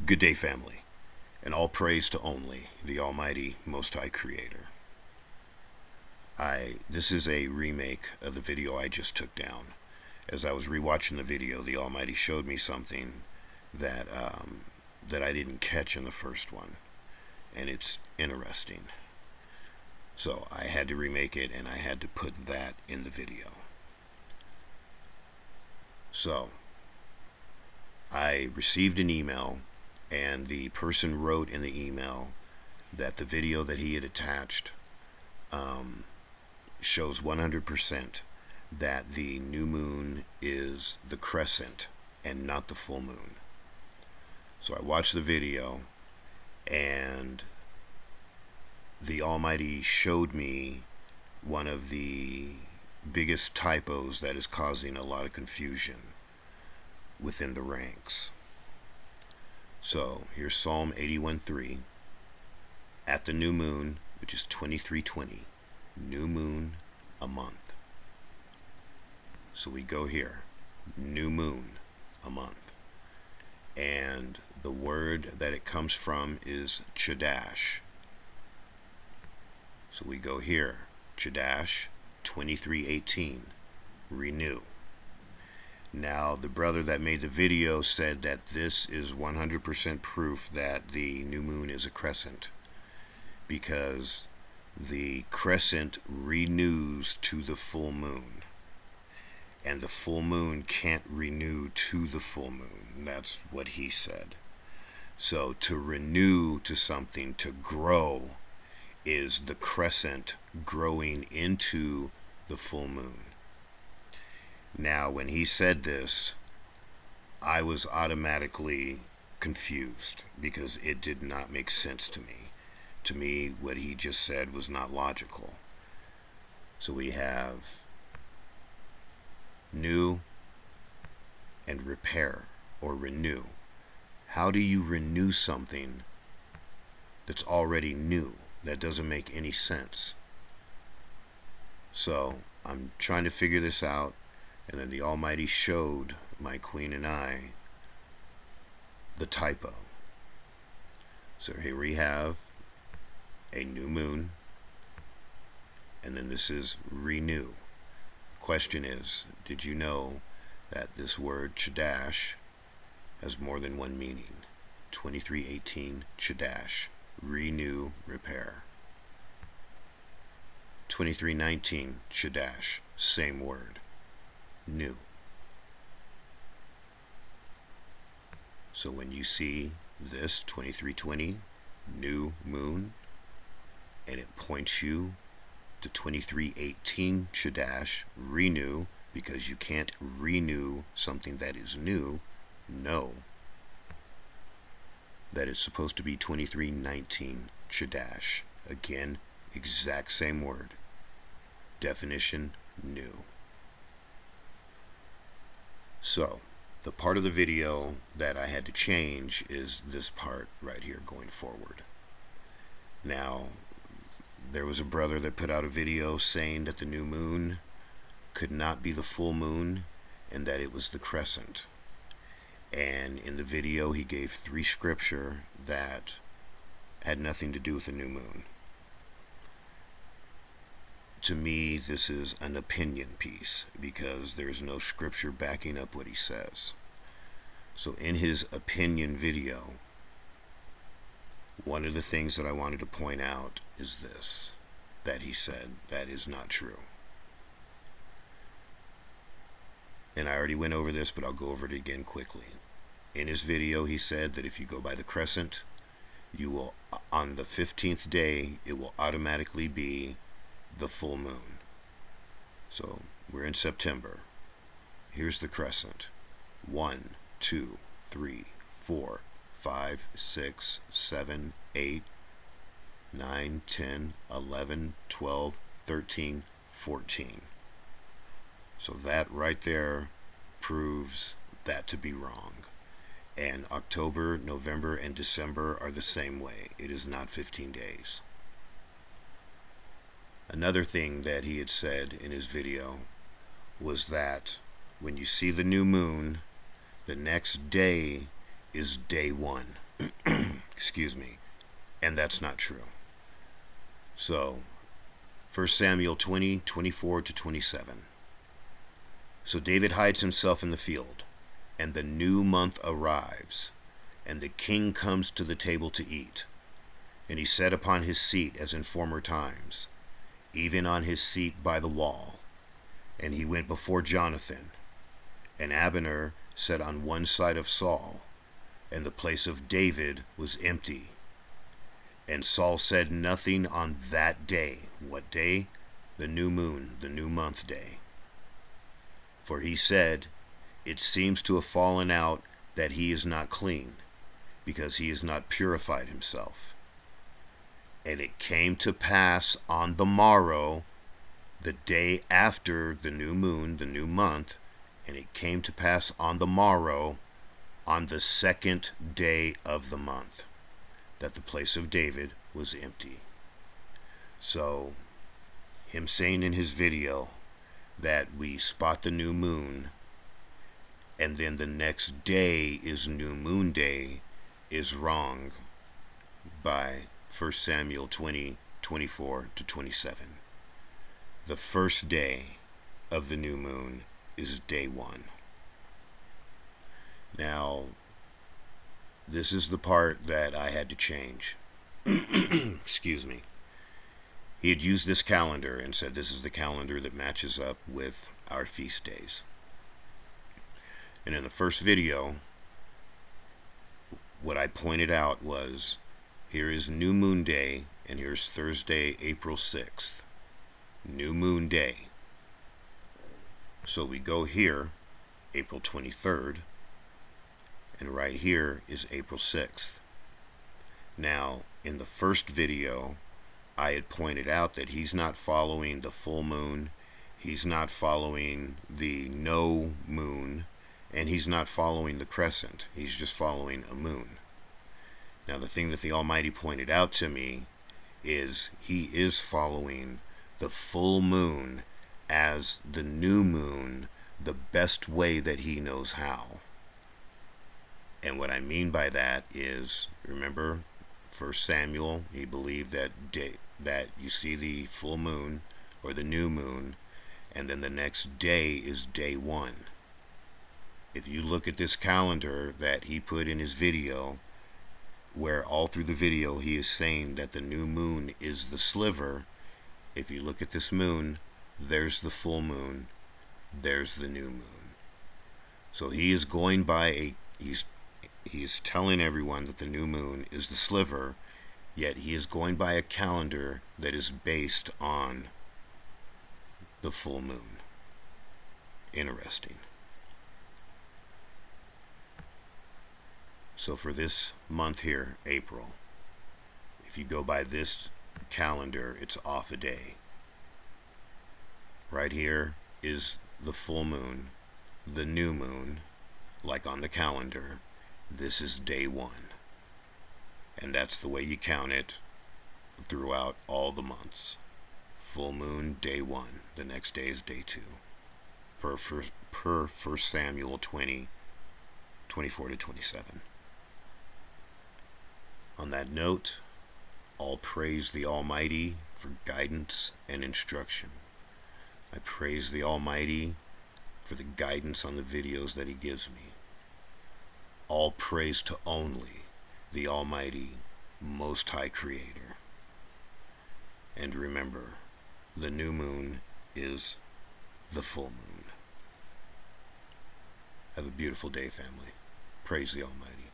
Good day, family, and all praise to only the Almighty Most High Creator. This is a remake of the video I just took down. As I was rewatching the video, the Almighty showed me something that that I didn't catch in the first one, and it's interesting. So I had to remake it, and I had to put that in the video. So I received an email, and the person wrote in the email that the video that he had attached shows 100% that the new moon is the crescent and not the full moon. So I watched the video, and the Almighty showed me one of the biggest typos that is causing a lot of confusion within the ranks. So here's Psalm 81:3. At the new moon, which is 23:20, new moon, a month. So we go here, new moon, a month. And the word that it comes from is Chadash. So we go here, Chadash 23:18, renew. Now, the brother that made the video said that this is 100% proof that the new moon is a crescent, because the crescent renews to the full moon, and the full moon can't renew to the full moon. That's what he said. So to renew to something, to grow, is the crescent growing into the full moon. Now, when he said this, I was automatically confused because it did not make sense to me. To me, what he just said was not logical. So we have new and repair, or renew. How do you renew something that's already new? That doesn't make any sense. So I'm trying to figure this out, and then the Almighty showed my queen and I the typo. So here we have a new moon, and then this is renew. The question is, did you know that this word Chadash has more than one meaning? 23:18 Chadash, renew, repair. 23:19 Chadash, same word, new. So when you see this 23:20 new moon, and it points you to 23:18 Chadash, renew, because you can't renew something that is new, know that it's supposed to be 23:19 Chadash. Again, exact same word. Definition, new. So, the part of the video that I had to change is this part right here going forward. Now, there was a brother that put out a video saying that the new moon could not be the full moon and that it was the crescent. And in the video, he gave 3 scripture that had nothing to do with the new moon. To me, this is an opinion piece because there's no scripture backing up what he says. So in his opinion video, one of the things that I wanted to point out is this, that he said that is not true. And I already went over this, but I'll go over it again quickly. In his video, he said that if you go by the crescent, you will, on the 15th day, it will automatically be the full moon. So we're in September. Here's the crescent. 1, 2, 3, 4, 5, 6, 7, 8, 9, 10, 11, 12, 13, 14. So that right there proves that to be wrong. And October, November, and December are the same way. It is not 15 days. Another thing that he had said in his video was that when you see the new moon, the next day is day 1. Excuse me. And that's not true. So, 1 Samuel 20:24-27. So David hides himself in the field, and the new month arrives, and the king comes to the table to eat. And he sat upon his seat as in former times, even on his seat by the wall. And he went before Jonathan, and Abner sat on one side of Saul, and the place of David was empty. And Saul said nothing on that day. What day? The new moon, the new month day. For he said, it seems to have fallen out that he is not clean, because he has not purified himself. And it came to pass on the morrow, the day after the new moon, the new month, and it came to pass on the morrow, on the second day of the month, that the place of David was empty. So, him saying in his video that we spot the new moon and then the next day is new moon day is wrong by 1 Samuel 20:24-27. The first day of the new moon is day 1. Now, this is the part that I had to change. Excuse me. He had used this calendar and said this is the calendar that matches up with our feast days. And in the first video, what I pointed out was, here is New Moon Day, and here's Thursday, April 6th. New Moon Day. So we go here, April 23rd, and right here is April 6th. Now, in the first video, I had pointed out that he's not following the full moon, he's not following the no moon, and he's not following the crescent. He's just following a moon. Now, the thing that the Almighty pointed out to me is he is following the full moon as the new moon the best way that he knows how. And what I mean by that is, remember, 1 Samuel, he believed that you see the full moon or the new moon, and then the next day is day 1. If you look at this calendar that he put in his video, where all through the video he is saying that the new moon is the sliver, if you look at this moon, there's the full moon, there's the new moon. So he is going by he's telling everyone that the new moon is the sliver, yet he is going by a calendar that is based on the full moon. Interesting. So for this month here, April, if you go by this calendar, it's off a day. Right here is the full moon, the new moon, like on the calendar. This is day 1. And that's the way you count it throughout all the months. Full moon, day 1. The next day is day 2. Per 1 Samuel 20:24-27. On that note, all praise the Almighty for guidance and instruction. I praise the Almighty for the guidance on the videos that he gives me. All praise to only the Almighty, Most High Creator. And remember, the new moon is the full moon. Have a beautiful day, family. Praise the Almighty.